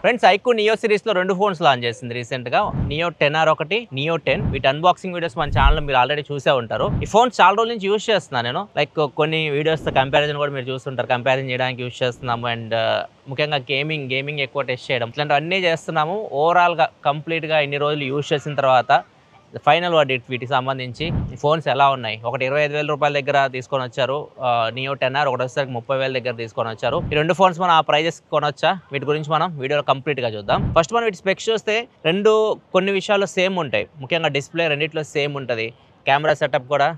Friends IQ neo series లో 2 phones launch చేసింది recent గా. నియో 10R ఒకటి, నియో 10. వీటి అన్బాక్సింగ్ వీడియోస్ మన ఛానల్ మీరు ఆల్రెడీ చూసే ఉంటారు. ఈ ఫోన్స్ చాలా రోజుల నుంచి యూస్ చేస్తున్నాను నేను. లైక్ కొన్ని వీడియోస్ తో కంపారిజన్ కూడా మీరు చూస్తుంటారు. కంపారిజన్ చేయడానికి యూస్ చేస్తున్నాము. అండ్ ముఖ్యంగా గేమింగ్ ఎక్కువ టెస్ట్ చేయడం ఇట్లాంటివన్నీ చేస్తున్నాము. ఓవరాల్ గా కంప్లీట్ గా ఇన్ని రోజులు యూస్ చేసిన తర్వాత ఫైనల్ వర్డిక్ట్ వీటికి సంబంధించి ఈ ఫోన్స్ ఎలా ఉన్నాయి. ఒకటి 25,000 రూపాయల దగ్గర తీసుకొని వచ్చారు నియో 10R, ఒకటి వచ్చేసరికి 30,000 దగ్గర తీసుకొని వచ్చారు. ఈ 2 ఫోన్స్ మనం ఆ ప్రైజెస్ కొనొచ్చా, వీటి గురించి మనం వీడియోలో కంప్లీట్ గా చూద్దాం. ఫస్ట్ మనం వీటి స్పెక్స్ చూస్తే రెండు కొన్ని విషయాల్లో సేమ్ ఉంటాయి. ముఖ్యంగా డిస్ప్లే రెండిట్లో సేమ్ ఉంటుంది, కెమెరా సెటప్ కూడా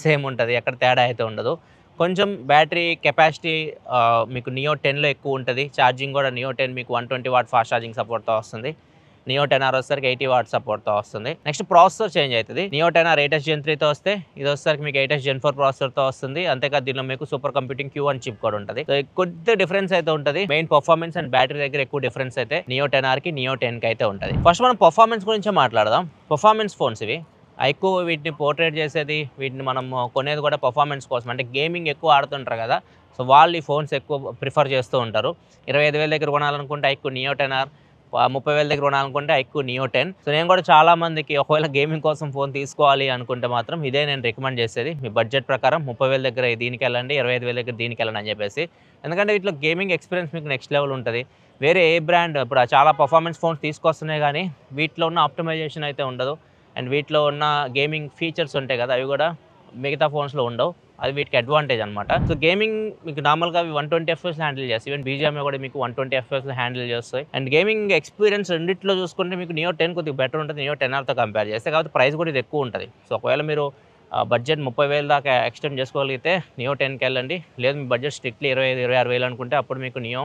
సేమ్ ఉంటుంది, ఎక్కడ తేడా అయితే ఉండదు. కొంచెం బ్యాటరీ కెపాసిటీ మీకు నియో 10లో ఎక్కువ ఉంటుంది. ఛార్జింగ్ కూడా నియో 10 మీకు 120 వాట్ ఫాస్ట్ ఛార్జింగ్ సపోర్ట్తో వస్తుంది. నియో 10R వచ్చేసరికి 80 వాట్ సపోర్ట్తో వస్తుంది. నెక్స్ట్ ప్రాసెసర్ చేంజ్ అవుతుంది. నియో 10R 8S Gen 3తో వస్తే ఇది వచ్చేసరికి మీకు 8S Gen 4 ప్రాసెసర్తో వస్తుంది. అంతేకాదు దీనిలో మీకు సూపర్ కంప్యూటింగ్ Q1 చిప్ కూడా ఉంటుంది. సో కొద్ది డిఫరెన్స్ అయితే ఉంటుంది. మెయిన్ పర్ఫార్మెన్స్ అండ్ బ్యాటరీ దగ్గర ఎక్కువ డిఫరెన్స్ అయితే నియో 10Rకి నియో 10కి అయితే ఉంటుంది. ఫస్ట్ మనం పర్ఫార్మెన్స్ గురించి మాట్లాడదాం. పర్ఫార్మెన్స్ ఫోన్స్ ఇవి ఎక్కువ వీటిని పోర్ట్రేట్ చేసేది, వీటిని మనం కొనేది కూడా పర్ఫార్మెన్స్ కోసం. అంటే గేమింగ్ ఎక్కువ ఆడుతుంటారు కదా, సో వాళ్ళు ఈ ఫోన్స్ ఎక్కువ ప్రిఫర్ చేస్తూ ఉంటారు. 25,000 దగ్గర కొనాలనుకుంటే ఐక్యూ నియో 10R, 30,000 దగ్గర కొనాలనుకుంటే ఐక్యూ నియో 10. సో నేను కూడా చాలా మందికి ఒకవేళ గేమింగ్ కోసం ఫోన్ తీసుకోవాలి అనుకుంటే మాత్రం ఇదే నేను రికమెండ్ చేసేది. మీ బడ్జెట్ ప్రకారం 30,000 దగ్గర దీనికి వెళ్ళండి, 25,000 దగ్గర దీనికి వెళ్ళండి అని చెప్పేసి. ఎందుకంటే వీటిలో గేమింగ్ ఎక్స్పీరియన్స్ మీకు నెక్స్ట్ లెవెల్ ఉంటుంది. వేరే ఏ బ్రాండ్ ఇప్పుడు చాలా పర్ఫార్మెన్స్ ఫోన్స్ తీసుకొస్తున్నాయి కానీ వీటిలో ఉన్న ఆప్టిమైజేషన్ అయితే ఉండదు. అండ్ వీటిలో ఉన్న గేమింగ్ ఫీచర్స్ ఉంటాయి కదా, అవి కూడా మిగతా ఫోన్స్లో ఉండవు. అది వీటికి అడ్వాంటేజ్ అనమాట. సో గేమింగ్ మీకు నార్మల్గా 120 FPS హ్యాండిల్ చేస్తాయి. ఈవెన్ BGMI కూడా మీకు 120 FPS హ్యాండిల్ చేస్తాయి. అండ్ గేమింగ్ ఎక్స్పీరియన్స్ రెండిట్లో చూసుకుంటే మీకు నియో 10 కొద్దిగా బెటర్ ఉంటుంది నియో 10Rతో కంపేర్ చేస్తే. కాబట్టి ప్రైస్ కూడా ఇది ఎక్కువ ఉంటుంది. సో ఒకవేళ మీరు బడ్జెట్ 30,000 దాకా ఎక్స్టెండ్ చేసుకోగలిగితే నియో 10కి వెళ్ళండి. లేదు మీ బడ్జెట్ స్ట్రిక్ట్లీ 25,000-26,000 అనుకుంటే అప్పుడు మీకు నియో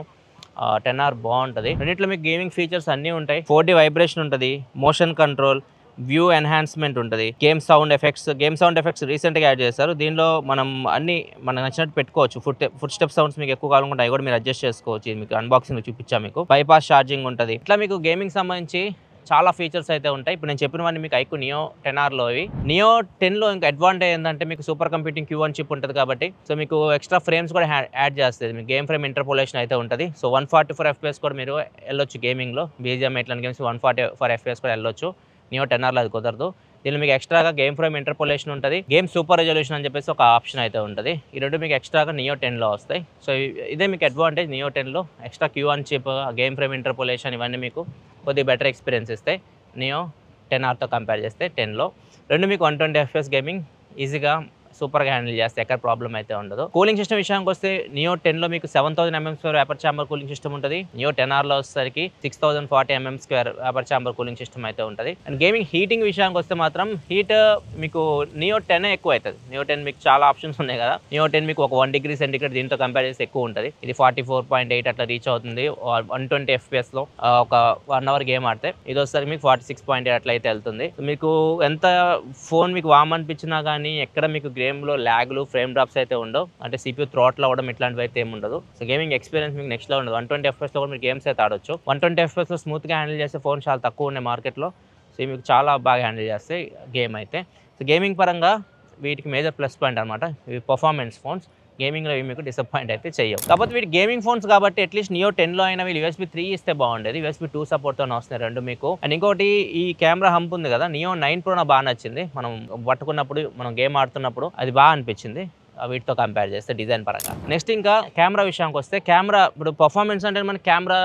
10R బాగుంటుంది. రెండిట్లో మీకు గేమింగ్ ఫీచర్స్ అన్నీ ఉంటాయి. 4D వైబ్రేషన్ ఉంటుంది, మోషన్ కంట్రోల్, వ్యూ ఎన్హాన్స్మెంట్ ఉంటుంది, గేమ్ సౌండ్ ఎఫెక్ట్స్ రీసెంట్గా యాడ్ చేస్తారు. దీనిలో మనం అన్ని మనకు నచ్చినట్టు పెట్టుకోవచ్చు. ఫుట్ స్టెప్ సౌండ్స్ మీకు ఎక్కువ కావాలనుకుంటే అవి కూడా మీరు అడ్జస్ట్ చేసుకోవచ్చు. ఇది మీకు అన్బాక్సింగ్ చూపించాము. మీకు బైపాస్ ఛార్జింగ్ ఉంటుంది. ఇట్లా మీకు గేమింగ్ సంబంధించి చాలా ఫీచర్స్ అయితే ఉంటాయి. ఇప్పుడు నేను చెప్పినవన్నీ మీకు ఐక్యూ నియో 10Rలో ఇవి. నియో 10లో ఇంకా అడ్వాంటేజ్ ఏంటంటే మీకు సూపర్ కంప్యూటింగ్ Q1 చిప్ ఉంటుంది కాబట్టి సో మీకు ఎక్స్ట్రా ఫ్రేమ్స్ కూడా యాడ్ చేస్తుంది. మీకు గేమ్ ఫ్రేమ్ ఇంటర్పోలేషన్ అయితే ఉంటుంది. సో 144 FPS కూడా మీరు వెళ్ళొచ్చు గేమింగ్లో. BGMI ఇట్లాంటి గేమ్స్ 144 FPS కూడా వెళ్ళొచ్చు. నియో 10Rలో అది కుదరదు. దీనిలో మీకు ఎక్స్ట్రాగా గేమ్ ఫ్రేమ్ ఇంటర్పోలేషన్ ఉంటుంది, గేమ్ సూపర్ రెజల్యూషన్ అని చెప్పేసి ఒక ఆప్షన్ అయితే ఉంటుంది. ఈ రెండు మీకు ఎక్స్ట్రాగా నియో 10లో వస్తాయి. సో ఇదే మీకు అడ్వాంటేజ్ నియో 10లో. Extra Q1 chip, game frame interpolation ఇవన్నీ మీకు కొద్దిగా బెటర్ ఎక్స్పీరియన్స్ ఇస్తాయి నియో 10Rతో కంపేర్ చేస్తే. 10లో రెండు మీకు 120 FPS గేమింగ్ ఈజీగా సూపర్గా హ్యాండిల్ చేస్తే ఎక్కడ ప్రాబ్లం అయితే ఉండదు. కూలింగ్ సిస్టమ్ విషయానికి వస్తే నియో 10లో మీకు 7000 mm² vapour chamber cooling system ఉంటుంది. నియో 10Rలో వచ్చేసరికి 6040 mm² vapour chamber cooling system అయితే ఉంటుంది. అండ్ గేమింగ్ హీటింగ్ విషయానికి వస్తే మాత్రం హీట్ మీకు నియో 10 ఎక్కువ అవుతుంది. నియో 10 మీకు చాలా ఆప్షన్స్ ఉన్నాయి కదా, నియో 10 మీకు ఒక 1 degree సెంటిగ్రేడ్ దీంతో కంపేర్ చేస్తే ఎక్కువ ఉంటుంది. ఇది 44.8 అట్లా రీచ్ అవుతుంది 120 FPSలో ఒక 1 hour గేమ్ ఆడితే. ఇది వచ్చేసరికి మీకు 46.8 అట్లా అయితే వెళ్తుంది. మీకు ఎంత ఫోన్ మీకు వామ్ అనిపించినా కానీ ఎక్కడ మీకు గేమ్లో ల్యాగ్లు, ఫ్రేమ్ డ్రాప్స్ అయితే ఉండవు. అంటే CPU థ్రాట్ల్ అవ్వడం ఇట్లాంటివి అయితే ఏమి ఉండదు. సో గేమింగ్ ఎక్స్పీరియన్స్ మీకు నెక్స్ట్ లో ఉండదు. 120 FPSలో కూడా మీరు గేమ్స్ అయితే ఆడొచ్చు. 120 FPSలో స్మూత్గా హ్యాండిల్ చేసే ఫోన్ చాలా తక్కువ ఉన్నాయి మార్కెట్లో. సో మీకు చాలా బాగా హ్యాండిల్ చేస్తాయి గేమ్ అయితే. సో గేమింగ్ పరంగా వీటికి మేజర్ ప్లస్ పాయింట్ అనమాట. ఇవి పర్ఫార్మెన్స్ ఫోన్స్. గేమింగ్లో ఇవి మీకు డిసప్పాయింట్ అయితే చేయవు. కాకపోతే వీటి గేమింగ్ ఫోన్స్ కాబట్టి అట్లీస్ట్ నియో 10లో అయినా వీళ్ళు USB 3 ఇస్తే బాగుండేది. USB 2 సపోర్ట్తో వస్తున్నాయి రెండు మీకు. అండ్ ఇంకోటి ఈ కెమెరా హంప్ ఉంది కదా, నియో 9 Pro నాకు బాగా నచ్చింది. మనం పట్టుకున్నప్పుడు మనం గేమ్ ఆడుతున్నప్పుడు అది బాగా అనిపించింది వీటితో కంపేర్ చేస్తే డిజైన్ పరంగా. నెక్స్ట్ ఇంకా కెమెరా విషయానికి వస్తే కెమెరా ఇప్పుడు పర్ఫార్మెన్స్ అంటే మనకి కెమెరా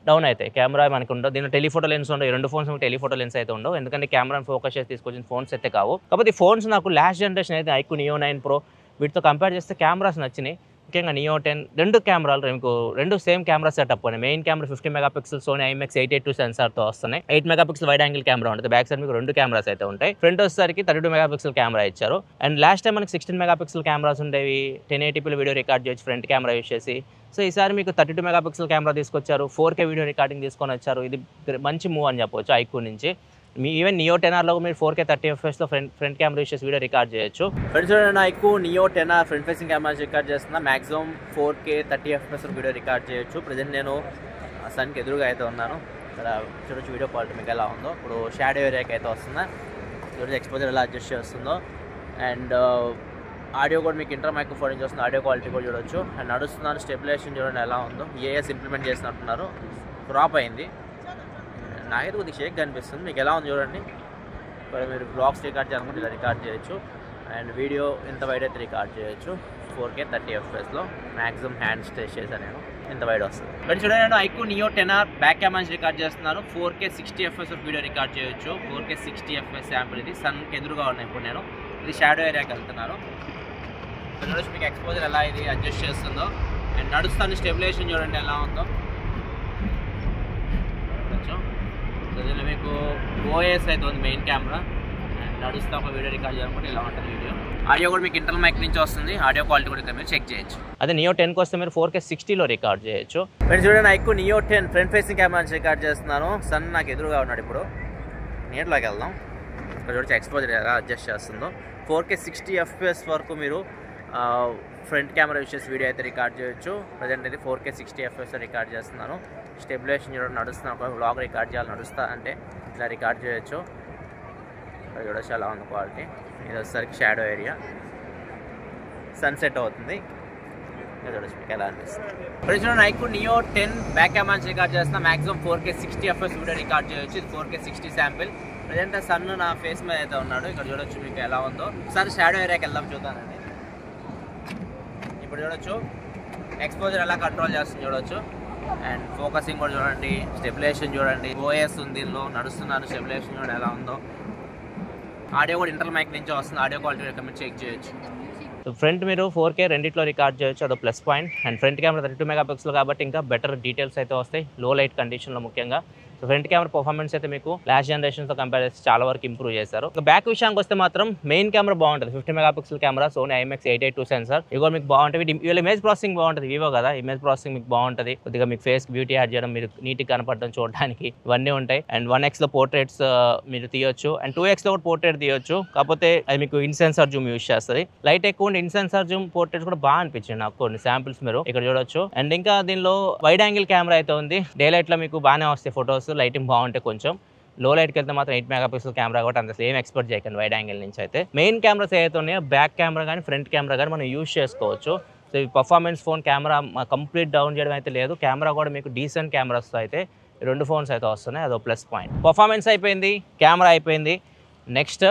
డౌన్ అవుతాయి. కెమెరా మనకు ఉండవు. దీనిలో టెలిఫోటో లెన్స్ ఉండవు. 2 ఫోన్స్ టెలిఫోటో లెన్స్ అయితే ఉండవు. ఎందుకంటే కెమెరాని ఫోకస్ చేసి తీసుకొచ్చిన ఫోన్స్ అయితే కావు. కాకపోతే ఈ ఫోన్స్ నాకు లాస్ట్ జనరేషన్ అయితే ఐక్యూ నియో 9 Pro వీటితో కంపేర్ చేస్తే కెమెరాస్ నచ్చినాయి. ముఖ్యంగా నియో 10 రెండు కెమెరాలు మీకు రెండు సేమ్ కెమెరా సెటప్ ఉన్నాయి. Main camera 50 MP Sony IMX 882 సెన్సార్తో వస్తున్నాయి. 8 MP వైడ్ యాంగిల్ కెమెరా ఉంటుంది. బ్యాక్ సైడ్ మీకు రెండు కెమెరాస్ అయితే ఉంటాయి. ఫ్రంట్ వచ్చేసరికి 32 MP కెమెరా ఇచ్చారు. అండ్ లాస్ట్ టైం మనకి 16 MP కెమెరాస్ ఉండేవి. 1080p వీడియో రికార్డ్ చేయొచ్చు ఫ్రంట్ కెమెరా యూస్ చేసి. సో ఈసారి మీకు 32 MP కెమెరా తీసుకొచ్చారు. 4K వీడియో రికార్డింగ్ తీసుకొని వచ్చారు. ఇది మంచి మూవ్ అని చెప్పవచ్చు ఐక్యూ నుంచి. మీ ఈవెన్ నియో 10Rలో మీరు 4K 30 FPSలో ఫ్రంట్ కెమెరా యూస్ చేసి వీడియో రికార్డ్ చేయొచ్చు. ఫ్రెండ్స్ చూడండి, iQOO Neo 10R front facing camera record చేస్తున్నా. మాక్సిమం 4K 30 FPSలో వీడియో రికార్డ్ చేయొచ్చు. ప్రజెంట్ నేను సన్కి ఎదురుగా అయితే ఉన్నాను. ఇక్కడ చూడొచ్చు వీడియో క్వాలిటీ మీకు ఎలా ఉందో. ఇప్పుడు షాడో ఏరియాకి అయితే వస్తుందా, చూడొచ్చు ఎక్స్పోజర్ ఎలా అడ్జస్ట్ చేస్తుందో. అండ్ ఆడియో కూడా మీకు ఇంటర్ మైక్రోఫోన్ నుంచి వస్తుంది. ఆడియో క్వాలిటీ కూడా చూడొచ్చు. అండ్ నడుస్తున్నాను, స్టెబిలైజేషన్ చూడండి ఎలా ఉందో. AS ఇంప్లిమెంట్ చేసినట్టున్నారు. క్రాప్ అయింది. నాకైతే కొద్దిగా షేక్ కనిపిస్తుంది. మీకు ఎలా ఉంది చూడండి. ఇక్కడ మీరు బ్లాగ్స్ రికార్డ్ చేయాలనుకుంటే ఇలా రికార్డ్ చేయొచ్చు. అండ్ వీడియో ఎంత వైడ్ అయితే రికార్డ్ చేయొచ్చు. 4K 30 FPS maximum hand stage చేశాను నేను. ఎంత వైడ్ వస్తుంది. ఇక్కడ చూడండి, నేను iQOO Neo 10R back camera నుంచి రికార్డ్ చేస్తున్నాను. 4K 60 FPS వీడియో రికార్డ్ చేయొచ్చు. 4K 60 FPS శాంపుల్ ఇది. సన్కి ఎదురుగా ఉన్నాయి. ఇప్పుడు నేను ఇది షాడో ఏరియాకి వెళ్తున్నాను. చూడొచ్చు మీకు ఎక్స్పోజర్ ఎలా ఇది అడ్జస్ట్ చేస్తుందో. అండ్ నడుస్తాను స్టెబిలైజేషన్ చూడండి ఎలా ఉందో. సో దీనిలో మీకు OS అయితే ఉంది మెయిన్ కెమెరా. అండ్ నడుస్తా ఒక వీడియో రికార్డ్ చేయాలనుకుంటే ఇలా ఉంటుంది వీడియో. ఆడియో కూడా మీకు ఇంటర్నల్ మైక్ నుంచి వస్తుంది. ఆడియో క్వాలిటీ కూడా ఇక్కడ మీరు చెక్ చేయొచ్చు. అదే నియో 10కి వస్తే మీరు 4K 60లో రికార్డ్ చేయొచ్చు. ఫ్రెండ్స్ చూడండి, iQOO Neo 10 front facing camera నుంచి రికార్డ్ చేస్తున్నాను. సన్ నాకు ఎదురుగా ఉన్నాడు. ఇప్పుడు నీటిలోకి వెళ్దాం. ఇక్కడ చూడొచ్చు ఎక్స్పోజర్ ఎలా అడ్జస్ట్ చేస్తుందో. 4K 60 FPS వరకు మీరు ఫ్రంట్ కెమెరా యూస్ చేసి వీడియో అయితే రికార్డ్ చేయొచ్చు. ప్రజెంట్ అయితే 4K 60 FPS రికార్డ్ చేస్తున్నాను. స్టెబిలైజేషన్ చూడండి నడుస్తున్నాను. ఒక వ్లాగ్ రికార్డ్ చేయాలి నడుస్తా అంటే ఇలా రికార్డ్ చేయొచ్చు. ఇక్కడ చూడొచ్చు ఎలా ఉంది క్వాలిటీ. ఇది వచ్చేసరికి షాడో ఏరియా. సన్సెట్ అవుతుంది. ఇక్కడ చూడొచ్చు మీకు ఎలా అనిపిస్తుంది. ఇప్పుడు చూడండి, ఐక్యూ నియో 10 బ్యాక్ కెమెరా నుంచి రికార్డ్ చేస్తున్నా. Maximum 4K 60 FPS video record చేయొచ్చు. ఇది 4K 60 శాంపిల్. ప్రజెంట్ సన్ నా ఫేస్ మీద అయితే ఉన్నాడు. ఇక్కడ చూడొచ్చు మీకు ఎలా ఉందో. ఒకసారి షాడో ఏరియాకి వెళ్దాం చూద్దానండి. ఇప్పుడు చూడొచ్చు ఎక్స్పోజర్ ఎలా కంట్రోల్ చేస్తుంది చూడొచ్చు. అండ్ ఫోకసింగ్ కూడా చూడండి. స్టెబిలైజేషన్ చూడండి. OS ఉంది దీనిలో. నడుస్తున్నాను. స్టెబిలైజేషన్ చూడండి ఎలా ఉందో. ఆడియో కూడా ఇంటర్నల్ మైక్ నుంచి వస్తుంది. ఆడియో క్వాలిటీ మీరు చెక్ చేయొచ్చు. ఫ్రంట్ మీరు 4K రెండిట్లో రికార్డ్ చేయొచ్చు. అదో plus point. And front camera 32 megapixel కాబట్టి ఇంకా బెటర్ డీటెయిల్స్ అయితే వస్తాయి లో లైట్ కండిషన్లో ముఖ్యంగా. సో ఫ్రంట్ కెమెరా పర్ఫార్మెన్స్ అయితే మీకు లాస్ట్ జనరేషన్తో కంపేర్ చేసి చాలా వరకు ఇంప్రూవ్ చేశారు. బ్యాక్ విషయానికి వస్తే మాత్రం మెయిన్ కెమెరా బాగుంటుంది. 50 megapixel camera, Sony IMX882 censor. ఇవి మీకు బాగుంటుంది. వీళ్ళ ఇమేజ్ ప్రాసెసింగ్ బాగుంటుంది. వివో కదా, ఇమేజ్ ప్రాసెసింగ్ మీకు బాగుంటుంది. కొద్దిగా మీకు ఫేస్ బ్యూటీ యాడ్ చేయడం, మీరు నీట్గా కనపడడం చూడడానికి ఇవన్నీ ఉంటాయి. అండ్ 1Xలో పోర్ట్రేట్స్ మీరు తీయొచ్చు. అండ్ 2Xలో కూడా పోర్ట్రేట్ తీయొచ్చు. కాకపోతే అది మీకు ఇన్సెన్సార్ జూమ్ యూస్ చేస్తుంది. లైట్ ఎక్కువ ఉంటే ఇన్సెన్సార్ జూమ్ పోర్ట్రేట్స్ కూడా బాగా అనిపించింది నాకు. కొన్ని శాంపిల్స్ మీరు ఇక్కడ చూడొచ్చు. అండ్ ఇంకా దీనిలో వైడ్ యాంగిల్ కెమెరా అయితే ఉంది. డే లైట్లో మీకు బాగానే వస్తాయి ఫొటోస్. లైటింగ్ బాగుంటే కొంచెం లో లైట్కి వెళ్తే మాత్రం 8 మెగాపిక్సెల్ కెమెరా కాబట్టి అంత సేమ్ ఎక్స్పెక్ట్ చేయకండి వైడ్ యాంగిల్ నుంచి. అయితే మెయిన్ కెమెరాస్ ఏదైతే ఉన్నాయో బ్యాక్ కెమెరా కానీ ఫ్రంట్ కెమెరా కానీ మనం యూస్ చేసుకోవచ్చు. సో ఈ performance phone camera complete down చేయడం అయితే లేదు. కెమెరా కూడా మీకు డీసెంట్ కెమెరాస్తో అయితే రెండు ఫోన్స్ అయితే వస్తున్నాయి. అదో ప్లస్ పాయింట్. పర్ఫార్మెన్స్ అయిపోయింది, కెమెరా అయిపోయింది. నెక్స్ట్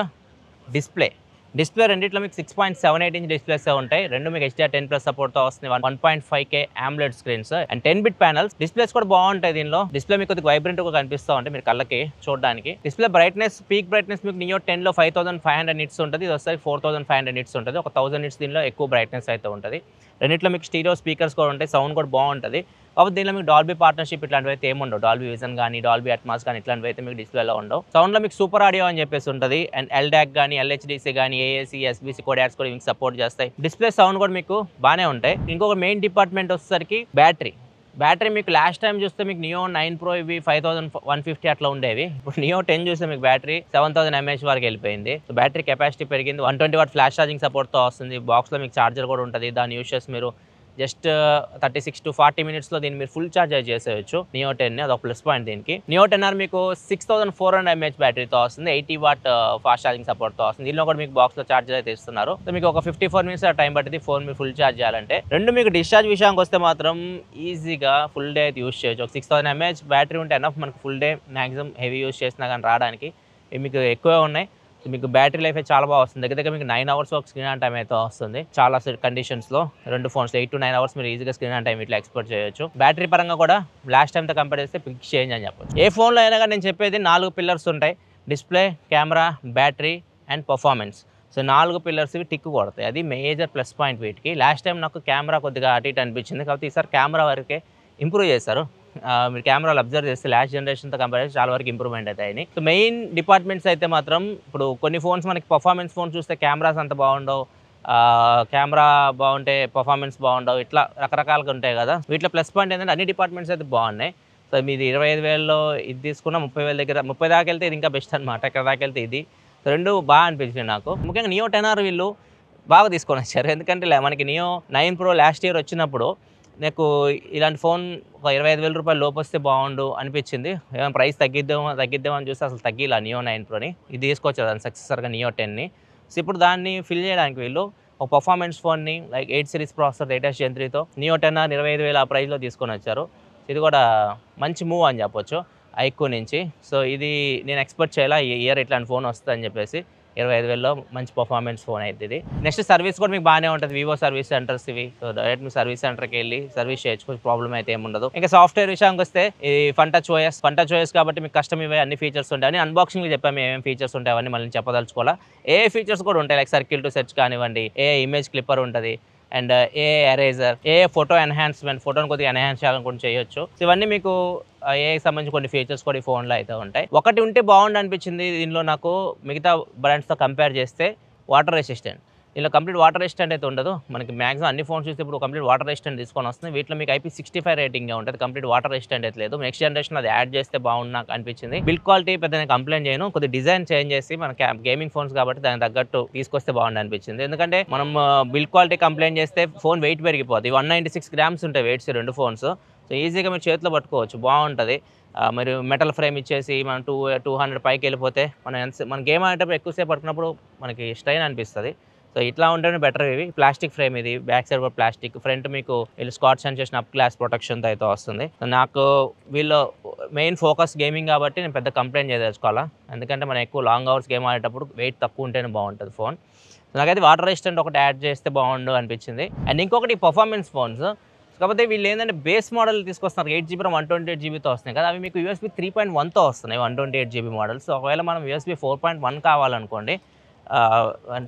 డిస్ప్లే రెండిట్లో మీకు 6.78 ఇంచ్ డిస్ప్లేస్ ఉంటాయి. రెండు మీకు HDR10+ సపోర్ట్తో వస్తుంది. 1.5K AMOLED screens and 10-bit panels. Displays కూడా బాగుంటాయి దీనిలో. డిస్ప్లే మీకు కొద్దిగా వైబ్రెంట్గా కనిపిస్తూ ఉంటాయి మీరు కళ్ళకి చూడడానికి. డిస్ప్లే బ్రైట్నెస్, పీక్ బ్రైట్నెస్ మీకు నియో 10లో 5500 నిట్స్ ఉంటుంది. ఇది వస్తే 4500 నిట్స్ ఉంటుంది. ఒక 1000 నిట్స్ దీనిలో ఎక్కువ బ్రైట్నెస్ అయితే ఉంటుంది. రెండిట్లో మీకు స్టీరియో స్పీకర్స్ కూడా ఉంటాయి. సౌండ్ కూడా బాగుంటుంది. కాబట్టి దీనిలో మీకు డాల్బీ పార్ట్నర్షిప్ ఇట్లాంటివి అయితే ఏముండవు. డాల్బీ విజన్ కానీ డాల్బీ అట్మాస్ కానీ ఇట్లాంటివి అయితే మీకు డిస్ప్లేలో ఉండవు. సౌండ్లో మీకు సూపర్ ఆడియో అని చెప్పేసి ఉంటుంది. అండ్ LDAC కానీ LHDC కానీ AAC SBC కోడాక్స్ కూడా మీకు సపోర్ట్ చేస్తాయి. డిస్ప్లే సౌండ్ కూడా మీకు బాగానే ఉంటాయి. ఇంకొక మెయిన్ డిపార్ట్మెంట్ వచ్చేసరికి బ్యాటరీ మీకు లాస్ట్ టైం చూస్తే మీకు నియో 9 Pro ఇవి 5150 అట్లా ఉండేవి. ఇప్పుడు నియో 10 చూస్తే మీకు బ్యాటరీ 7000 mAh వరకు వెళ్ళిపోయింది. సో బ్యాటరీ కెపాసిటీ పెరిగింది. 120 వాట్ ఫ్లాష్ ఛార్జింగ్ సపోర్ట్తో వస్తుంది. బాక్స్లో మీకు ఛార్జర్ కూడా ఉంటుంది. దాన్ని యూస్ చేసి మీరు జస్ట్ 36 to 40 minutesలో దీన్ని మీరు ఫుల్ ఛార్జ్ చేసేయచ్చు నియో 10ని. అదొక ప్లస్ పాయింట్ దీనికి. నియో 10R మీకు 6400 mAh బ్యాటరీతో వస్తుంది. 80 వాట్ ఫాస్ట్ ఛార్జింగ్ సపోర్ట్తో వస్తుంది. దీనిలో కూడా మీకు బాక్స్లో ఛార్జర్ అయితే ఇస్తున్నారు. సో మీకు ఒక 54 minutes టైం పట్టింది ఫోన్ మీరు ఫుల్ ఛార్జ్ చేయాలంటే. రెండు మీకు డిశ్చార్జ్ విషయానికి వస్తే మాత్రం ఈజీగా ఫుల్ డే అయితే యూస్ చేయొచ్చు. ఒక 6000 mAh బ్యాటరీ ఉంటే ఎనఫ్ మనకు full day maximum heavy use చేసినా కానీ రావడానికి. ఇవి మీకు ఎక్కువే ఉన్నాయి. మీకు బ్యాటరీ లైఫ్ అయితే చాలా బాగా వస్తుంది. దగ్గర మీకు 9 hours ఒక స్క్రీన్ ఆన్ టైం అయితే వస్తుంది. చాలా కండిషన్స్లో రెండు ఫోన్స్ 8 to 9 hours మీరు ఈజీగా స్క్రీన్ ఆన్ టైం ఇట్లా ఎక్స్పెక్ట్ చేయొచ్చు. బ్యాటరీ పరంగా కూడా లాస్ట్ టైంతో కంపేర్ చేస్తే బిగ్ చేంజ్ అని చెప్పొచ్చు. ఏ ఫోన్లో అయినా కానీ నేను చెప్పేది 4 పిల్లర్స్ ఉంటాయి. Display, camera, battery and performance. So 4 pillars ఇవి టిక్ కొడతాయి. అది మేజర్ ప్లస్ పాయింట్ వీటికి. లాస్ట్ టైం నాకు కెమెరా కొద్దిగా అటు ఇటు అనిపించింది. కాబట్టి ఈసారి కెమెరా వరకే ఇంప్రూవ్ చేశారు. మీరు కెమెరాలు అబ్జర్వ్ చేస్తే లాస్ట్ జనరేషన్తో కంపేర్ చేసి చాలా వరకు ఇంప్రూవ్మెంట్ అవుతాయని. సో మెయిన్ డిపార్ట్మెంట్స్ అయితే మాత్రం ఇప్పుడు కొన్ని ఫోన్స్ మనకి పర్ఫార్మెన్స్ ఫోన్ చూస్తే కెమెరాస్ అంత బాగుండవు, కెమెరా బాగుంటే పర్ఫార్మెన్స్ బాగుండవు, ఇట్లా రకరకాలుగా ఉంటాయి కదా. వీటిలో ప్లస్ పాయింట్ ఏంటంటే అన్ని డిపార్ట్మెంట్స్ అయితే బాగున్నాయి. సో మీది 25,000లో ఇది తీసుకున్న 30,000 దగ్గర 30 దాకా వెళ్తే ఇది ఇంకా బెస్ట్ అనమాట. ఇక్కడ దాకా వెళ్తే ఇది. సో రెండు బాగా అనిపించింది నాకు. ముఖ్యంగా నియో 10R వీళ్ళు బాగా తీసుకొని వచ్చారు. ఎందుకంటే మనకి నియో 9 Pro లాస్ట్ ఇయర్ వచ్చినప్పుడు నాకు ఇలాంటి ఫోన్ ఒక 25,000 రూపాయలు లోపు వస్తే బాగుండు అనిపించింది. ఏమైనా ప్రైస్ తగ్గిద్దామని చూస్తే అసలు తగ్గిలా నియో 9 Proని. ఇది తీసుకొచ్చారు దాని సక్సెసర్గా నియో 10ని. సో ఇప్పుడు దాన్ని ఫిల్ చేయడానికి వీళ్ళు ఒక పర్ఫార్మెన్స్ ఫోన్ని like 8 series processor 8S Gen 3తో నియో 10R 25,000 ఆ ప్రైస్లో తీసుకొని వచ్చారు. ఇది కూడా మంచి మూవ్ అని చెప్పొచ్చు ఐక్యూ నుంచి. సో ఇది నేను ఎక్స్పెక్ట్ చేయాలా ఈ ఇయర్ ఇట్లాంటి ఫోన్ వస్తుందని చెప్పేసి. 25,000లో మంచి పర్ఫార్మెన్స్ ఫోన్ అయితే ఇది. నెక్స్ట్ సర్వీస్ కూడా మీకు బాగానే ఉంటుంది. వివో సర్వీస్ సెంటర్స్ ఇవి. సో డైరెక్ట్ మీ సర్వీస్ సెంటర్కి వెళ్ళి సర్వీస్ చేయొచ్చు, ప్రాబ్లం అయితే ఏమి ఉండదు. ఇంకా సాఫ్ట్వేర్ విషయానికి వస్తే ఇది ఫన్ టచ్ ఓఎస్ కాబట్టి మీకు కస్టమ్ ఇవే అన్ని ఫీచర్స్ ఉంటాయి. అని అన్బాక్సింగ్లో చెప్పాము ఏమేమి ఫీచర్స్ ఉంటాయి అవన్నీ మళ్ళీ చెప్పదలుచుకోవాలా. ఏ ఫీచర్స్ కూడా ఉంటాయి, లైక్ సర్కిల్ టు సెర్చ్ కానివ్వండి, ఏ ఇమేజ్ క్లిప్పర్ ఉంటుంది, and A eraser, A photo enhancement, ఫోటోని కొద్దిగా ఎన్హాన్స్ చేయాలనుకుంటే చేయొచ్చు. సో ఇవన్నీ మీకు ఏఐకి సంబంధించి కొన్ని ఫీచర్స్ కూడా ఈ ఫోన్లో అయితే ఉంటాయి. ఒకటి ఉంటే బాగుండు అనిపించింది దీనిలో నాకు, మిగతా బ్రాండ్స్తో కంపేర్ చేస్తే వాటర్ రెసిస్టెంట్. ఇలా కంప్లీట్ వాటర్ రెసిస్టెంట్ అయితే ఉండదు. మనకి మాక్సిమం అన్ని ఫోన్స్ చూస్తే ఇప్పుడు కంప్లీట్ వాటర్ రెసిస్టెంట్ తీసుకొని వస్తుంది. వీటిలో మీకు IP65 రేటింగ్గా ఉంటుంది, కంప్లీట్ వాటర్ రెసిస్టెంట్ అయితే లేదు. నెక్స్ట్ జనరేషన్ అది యాడ్ చేస్తే బాగుండు నాకు అనిపించింది. బిల్డ్ క్వాలిటీ పెద్ద నేను కంప్లైంట్ చేయను, కొద్దిగా డిజైన్ చేంజ్ చేసి మన గేమింగ్ ఫోన్స్ కాబట్టి దానికి తగ్గట్టు తీసుకొస్తే బాగుండు అనిపించింది. ఎందుకంటే మనం బిల్డ్ క్వాలిటీ కంప్లైంట్ చేస్తే ఫోన్ వెయిట్ పెరిగిపోతుంది. 196 గ్రామ్స్ ఉంటాయి వెయిట్స్ రెండు ఫోన్స్. సో ఈజీగా మీరు చేతిలో పట్టుకోవచ్చు, బాగుంటుంది. మీరు మెటల్ ఫ్రేమ్ ఇచ్చేసి మనం 200 పైకి వెళ్ళిపోతే మన గేమ్ ఆడేటప్పుడు ఎక్కువసేపు పట్టుకున్నప్పుడు మనకి స్ట్రెయిన్ అనిపిస్తుంది. సో ఇట్లా ఉంటేనే బెటర్. ఇవి ప్లాస్టిక్ ఫ్రేమ్, ఇది బ్యాక్ సైడ్ కూడా ప్లాస్టిక్, ఫ్రంట్ మీకు వీళ్ళు స్కాచ్ అని చేసిన అప్ గ్లాస్ ప్రొటెక్షన్తో అయితే వస్తుంది. నాకు వీళ్ళు మెయిన్ ఫోకస్ గేమింగ్ కాబట్టి నేను పెద్ద కంప్లైంట్ చేయదలుచుకోవాలా. ఎందుకంటే మనం ఎక్కువ లాంగ్ అవర్స్ గేమ్ ఆడేటప్పుడు వెయిట్ తక్కువ ఉంటేనే బాగుంటుంది ఫోన్. నాకైతే వాటర్ రెసిస్టెంట్ ఒకటి యాడ్ చేస్తే బాగుండు అనిపించింది. అండ్ ఇంకొకటి పర్ఫార్మెన్స్ ఫోన్స్. కాకపోతే వీళ్ళు ఏంటంటే బేస్ మోడల్ తీసుకొస్తున్నారు, 8GB 128GBతో వస్తున్నాయి కదా, అవి మీకు USB 3.1తో వస్తున్నాయి 128GB మోడల్స్. ఒకవేళ మనం USB 4.1 కావాలనుకోండి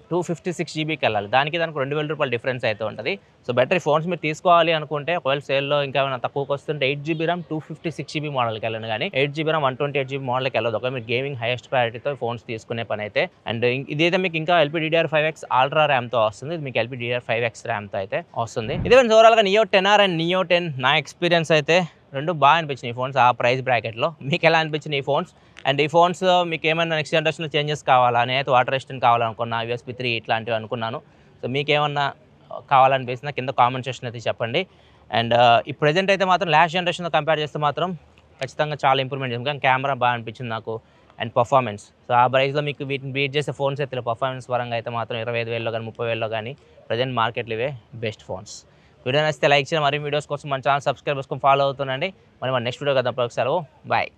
256GBకి వెళ్ళాలి. దానికి 2,000 రూపాయలు డిఫరెన్స్ అయితే ఉంటుంది. సో బెటర్ ఫోన్స్ మీరు తీసుకోవాలి అనుకుంటే ఒకవేళ సేల్లో ఇంకా ఏమైనా తక్కువకి వస్తుంటే 8GB RAM 256GB మోడల్కి వెళ్ళండి, కానీ 8GB RAM 128GB మోడల్కి వెళ్ళదు. ఒకవేళ మీరు గేమింగ్ హైయెస్ట్ ప్రయారిటీతో ఫోన్స్ తీసుకునే పని అయితే. అండ్ ఇదైతే మీకు ఇంకా LPDDR5X అల్ట్రా ర్యామ్తో వస్తుంది, ఇది మీకు LPDDR5X ర్యామ్తో అయితే వస్తుంది. ఇదే ఓవరాల్గా Neo 10R అండ్ Neo 10 నా ఎక్స్పీరియన్స్ అయితే రెండు బాగా అనిపించినాయి ఈ ఫోన్స్ ఆ ప్రైస్ బ్రాకెట్లో. మీకు ఎలా అనిపించినాయి ఈ ఫోన్స్? అండ్ ఈ ఫోన్స్ మీకు ఏమైనా నెక్స్ట్ జనరేషన్లో చేంజెస్ కావాలా, నేనైతే వాటర్ రెసిస్టెంట్ కావాలనుకున్నా, USB 3 ఇట్లాంటివి అనుకున్నాను. సో మీకేమన్నా కావాలనిపిస్తుందా కింద కామెంట్ సెక్షన్ అయితే చెప్పండి. అండ్ ఈ ప్రెజెంట్ అయితే మాత్రం లాస్ట్ జనరేషన్తో కంపేర్ చేస్తే మాత్రం ఖచ్చితంగా చాలా ఇంప్రూవ్మెంట్ చేసింది. కానీ కెమెరా బాగా అనిపించింది నాకు, అండ్ పర్ఫార్మెన్స్. సో ఆ ప్రైస్లో మీకు వీటిని బీట్ చేసే ఫోన్స్ అయితే పర్ఫార్మెన్స్ పరంగా అయితే మాత్రం 25,000లో కానీ 30,000లో కానీ ప్రజెంట్ మార్కెట్లో ఇవే బెస్ట్ ఫోన్స్. వీడియో నచ్చితే లైక్ చేయండి, మరిన్ని వీడియోస్ కోసం మన ఛానల్ సబ్స్క్రైబ్ చేసుకొని ఫాలో అవుతుండండి. మరి మన నెక్స్ట్ వీడియో కదా, సెలవు, బాయ్.